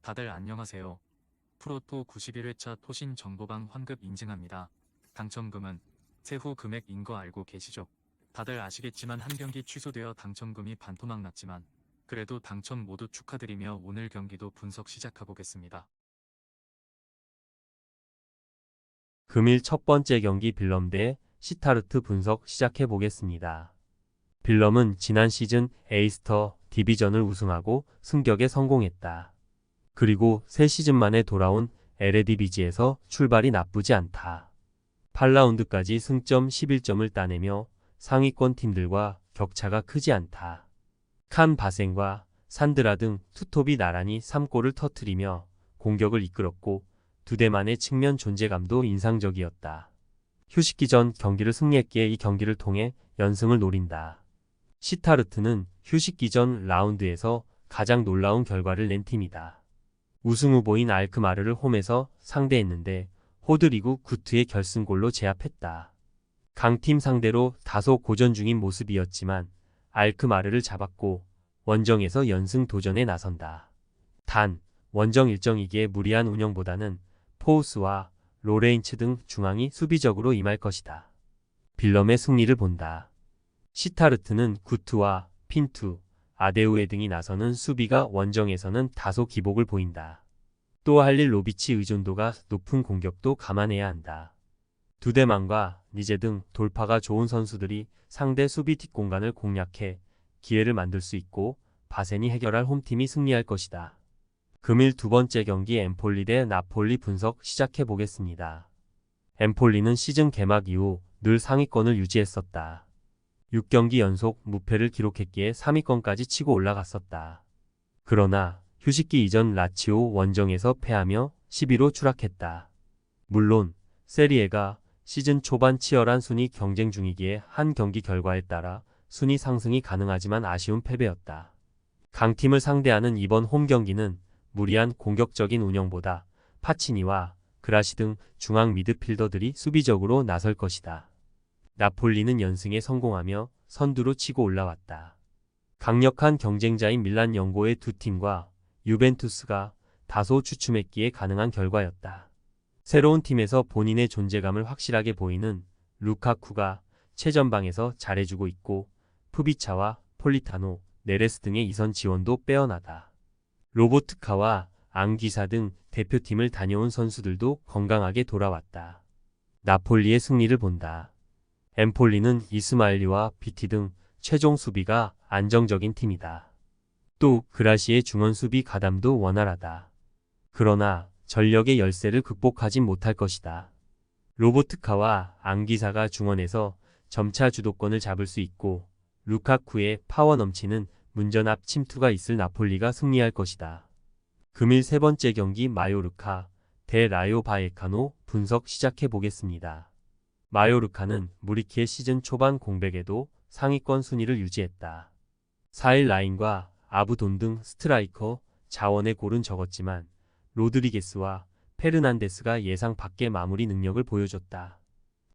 다들 안녕하세요. 프로토 91회차 토신 정보방 환급 인증합니다. 당첨금은 세후 금액인 거 알고 계시죠? 다들 아시겠지만 한 경기 취소되어 당첨금이 반토막 났지만 그래도 당첨 모두 축하드리며 오늘 경기도 분석 시작해보겠습니다. 금일 첫 번째 경기 빌럼 대 시타르트 분석 시작해 보겠습니다. 빌럼은 지난 시즌 에이스터 디비전을 우승하고 승격에 성공했다. 그리고 새 시즌 만에 돌아온 에레디비지에서 출발이 나쁘지 않다. 8라운드까지 승점 11점을 따내며 상위권 팀들과 격차가 크지 않다. 칸 바센과 산드라 등 투톱이 나란히 3골을 터뜨리며 공격을 이끌었고 두 대만의 측면 존재감도 인상적이었다. 휴식기 전 경기를 승리했기에 이 경기를 통해 연승을 노린다. 시타르트는 휴식기 전 라운드에서 가장 놀라운 결과를 낸 팀이다. 우승 후보인 알크마르를 홈에서 상대했는데 호드리구 구트의 결승골로 제압했다. 강팀 상대로 다소 고전 중인 모습이었지만 알크마르를 잡았고 원정에서 연승 도전에 나선다. 단, 원정 일정이기에 무리한 운영보다는 포우스와 로레인츠 등 중앙이 수비적으로 임할 것이다. 빌럼의 승리를 본다. 시타르트는 구트와 핀투, 아데우에 등이 나서는 수비가 원정에서는 다소 기복을 보인다. 또 할릴로비치 의존도가 높은 공격도 감안해야 한다. 두데만과 니제 등 돌파가 좋은 선수들이 상대 수비 뒷공간을 공략해 기회를 만들 수 있고 바센이 해결할 홈팀이 승리할 것이다. 금일 두 번째 경기 엠폴리 대 나폴리 분석 시작해 보겠습니다. 엠폴리는 시즌 개막 이후 늘 상위권을 유지했었다. 6경기 연속 무패를 기록했기에 3위권까지 치고 올라갔었다. 그러나 휴식기 이전 라치오 원정에서 패하며 10위로 추락했다. 물론 세리에가 시즌 초반 치열한 순위 경쟁 중이기에 한 경기 결과에 따라 순위 상승이 가능하지만 아쉬운 패배였다. 강팀을 상대하는 이번 홈 경기는 무리한 공격적인 운영보다 파치니와 그라시 등 중앙 미드필더들이 수비적으로 나설 것이다. 나폴리는 연승에 성공하며 선두로 치고 올라왔다. 강력한 경쟁자인 밀란 연고의 두 팀과 유벤투스가 다소 주춤했기에 가능한 결과였다. 새로운 팀에서 본인의 존재감을 확실하게 보이는 루카쿠가 최전방에서 잘해주고 있고 푸비차와 폴리타노, 네레스 등의 이선 지원도 빼어나다. 로보트카와 앙기사 등 대표팀을 다녀온 선수들도 건강하게 돌아왔다. 나폴리의 승리를 본다. 엠폴리는 이스마일리와 비티 등 최종 수비가 안정적인 팀이다. 또 그라시의 중원 수비 가담도 원활하다. 그러나 전력의 열세를 극복하진 못할 것이다. 로보트카와 앙기사가 중원에서 점차 주도권을 잡을 수 있고 루카쿠의 파워 넘치는 문전 앞 침투가 있을 나폴리가 승리할 것이다. 금일 세 번째 경기 마요르카 대 라요 바에카노 분석 시작해 보겠습니다. 마요르카는 무리키의 시즌 초반 공백에도 상위권 순위를 유지했다. 4일 라인과 아부돈 등 스트라이커 자원의 골은 적었지만 로드리게스와 페르난데스가 예상 밖의 마무리 능력을 보여줬다.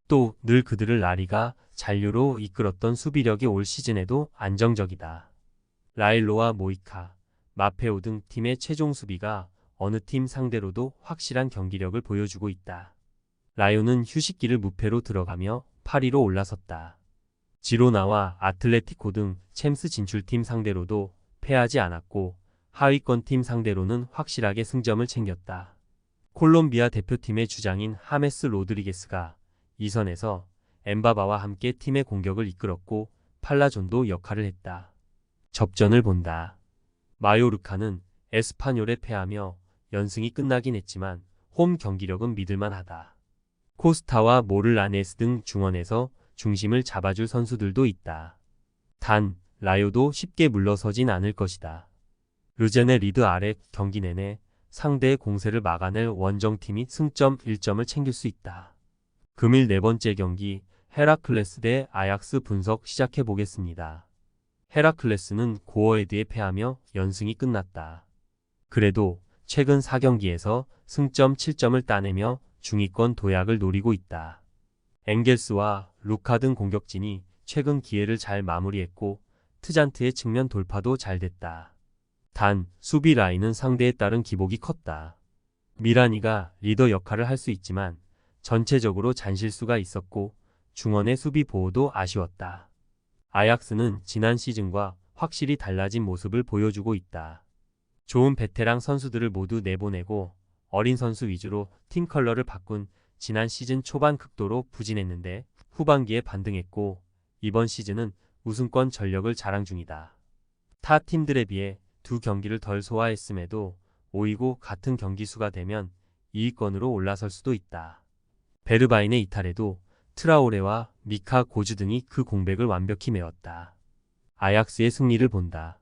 또 늘 그들을 라리가 잔류로 이끌었던 수비력이 올 시즌에도 안정적이다. 라일로와 모이카, 마페오 등 팀의 최종 수비가 어느 팀 상대로도 확실한 경기력을 보여주고 있다. 라요는 휴식기를 무패로 들어가며 8위로 올라섰다. 지로나와 아틀레티코 등 챔스 진출팀 상대로도 패하지 않았고 하위권 팀 상대로는 확실하게 승점을 챙겼다. 콜롬비아 대표팀의 주장인 하메스 로드리게스가 2선에서 엠바바와 함께 팀의 공격을 이끌었고 팔라존도 역할을 했다. 접전을 본다. 마요르카는 에스파뇰에 패하며 연승이 끝나긴 했지만 홈 경기력은 믿을만하다. 코스타와 모를라네스 등 중원에서 중심을 잡아줄 선수들도 있다. 단, 라요도 쉽게 물러서진 않을 것이다. 르젠의 리드 아래 경기 내내 상대의 공세를 막아낼 원정팀이 승점 1점을 챙길 수 있다. 금일 네 번째 경기 헤라클레스 대 아약스 분석 시작해 보겠습니다. 헤라클레스는 고어헤드에 패하며 연승이 끝났다. 그래도 최근 4경기에서 승점 7점을 따내며 중위권 도약을 노리고 있다. 엥겔스와 루카 등 공격진이 최근 기회를 잘 마무리했고 트잔트의 측면 돌파도 잘 됐다. 단 수비 라인은 상대에 따른 기복이 컸다. 미라니가 리더 역할을 할 수 있지만 전체적으로 잔실수가 있었고 중원의 수비 보호도 아쉬웠다. 아약스는 지난 시즌과 확실히 달라진 모습을 보여주고 있다. 좋은 베테랑 선수들을 모두 내보내고 어린 선수 위주로 팀 컬러를 바꾼 지난 시즌 초반 극도로 부진했는데 후반기에 반등했고 이번 시즌은 우승권 전력을 자랑 중이다. 타 팀들에 비해 두 경기를 덜 소화했음에도 5위고 같은 경기 수가 되면 2위권으로 올라설 수도 있다. 베르바인의 이탈에도 트라오레와 미카 고즈 등이 그 공백을 완벽히 메웠다. 아약스의 승리를 본다.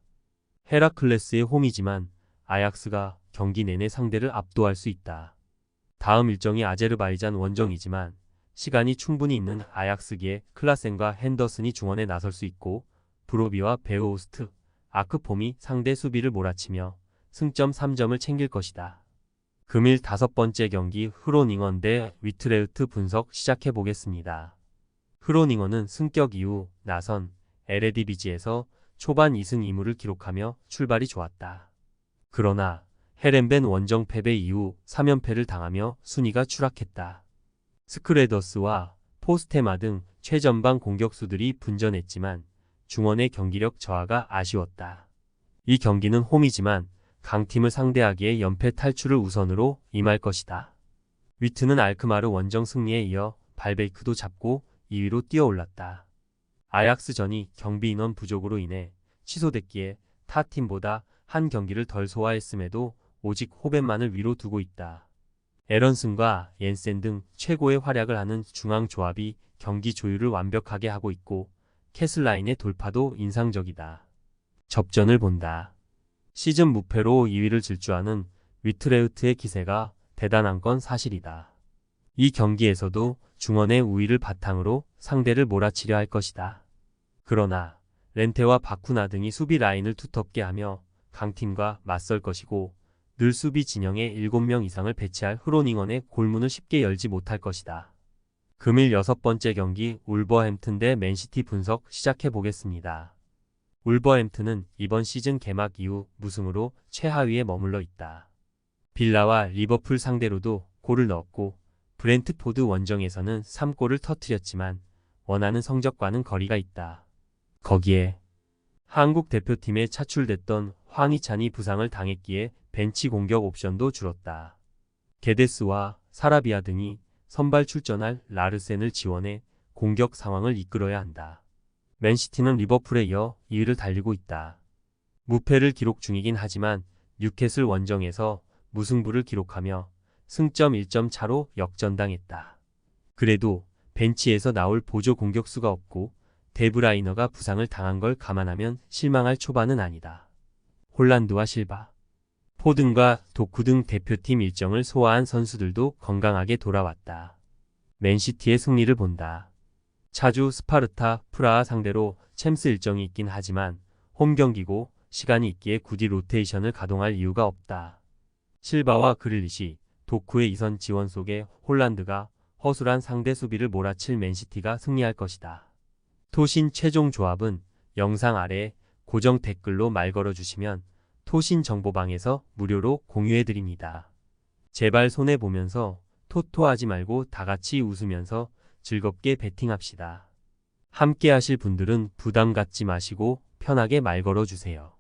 헤라클레스의 홈이지만 아약스가 경기 내내 상대를 압도할 수 있다. 다음 일정이 아제르바이잔 원정이지만 시간이 충분히 있는 아약스기에 클라센과 핸더슨이 중원에 나설 수 있고 브로비와 베우호스트, 아크폼이 상대 수비를 몰아치며 승점 3점을 챙길 것이다. 금일 5번째 경기 흐로닝원 대 위트레흐트 분석 시작해 보겠습니다. 흐로닝원은 승격 이후 나선 에레디비지에서 초반 2승 2무를 기록하며 출발이 좋았다. 그러나 헤렌벤 원정 패배 이후 3연패를 당하며 순위가 추락했다. 스크레더스와 포스테마 등 최전방 공격수들이 분전했지만 중원의 경기력 저하가 아쉬웠다. 이 경기는 홈이지만 강팀을 상대하기에 연패 탈출을 우선으로 임할 것이다. 위트는 알크마르 원정 승리에 이어 발베이크도 잡고 2위로 뛰어올랐다. 아약스전이 경비 인원 부족으로 인해 취소됐기에 타 팀보다 한 경기를 덜 소화했음에도 오직 호벤만을 위로 두고 있다. 에런슨과 옌센 등 최고의 활약을 하는 중앙 조합이 경기 조율을 완벽하게 하고 있고 캐슬라인의 돌파도 인상적이다. 접전을 본다. 시즌 무패로 2위를 질주하는 위트레흐트의 기세가 대단한 건 사실이다. 이 경기에서도 중원의 우위를 바탕으로 상대를 몰아치려 할 것이다. 그러나 렌테와 바쿠나 등이 수비 라인을 두텁게 하며 강팀과 맞설 것이고 늘 수비 진영에 7명 이상을 배치할 흐로닝원의 골문을 쉽게 열지 못할 것이다. 금일 6번째 경기 울버햄튼 대 맨시티 분석 시작해 보겠습니다. 울버햄튼은 이번 시즌 개막 이후 무승으로 최하위에 머물러 있다. 빌라와 리버풀 상대로도 골을 넣었고 브렌트포드 원정에서는 3골을 터뜨렸지만 원하는 성적과는 거리가 있다. 거기에 한국 대표팀에 차출됐던 황희찬이 부상을 당했기에 벤치 공격 옵션도 줄었다. 게데스와 사라비아 등이 선발 출전할 라르센을 지원해 공격 상황을 이끌어야 한다. 맨시티는 리버풀에 이어 2위를 달리고 있다. 무패를 기록 중이긴 하지만 뉴캐슬 원정에서 무승부를 기록하며 승점 1점 차로 역전당했다. 그래도 벤치에서 나올 보조 공격수가 없고 데브라이너가 부상을 당한 걸 감안하면 실망할 초반은 아니다. 홀란드와 실바, 포든과 도쿠 등 대표팀 일정을 소화한 선수들도 건강하게 돌아왔다. 맨시티의 승리를 본다. 자주 스파르타, 프라하 상대로 챔스 일정이 있긴 하지만 홈 경기고 시간이 있기에 굳이 로테이션을 가동할 이유가 없다. 실바와 그릴리시, 도쿠의 이선 지원 속에 홀란드가 허술한 상대 수비를 몰아칠 맨시티가 승리할 것이다. 토신 최종 조합은 영상 아래에 고정 댓글로 말 걸어주시면 토신 정보방에서 무료로 공유해드립니다. 제발 손해보면서 토토하지 말고 다같이 웃으면서 즐겁게 베팅합시다. 함께 하실 분들은 부담 갖지 마시고 편하게 말 걸어주세요.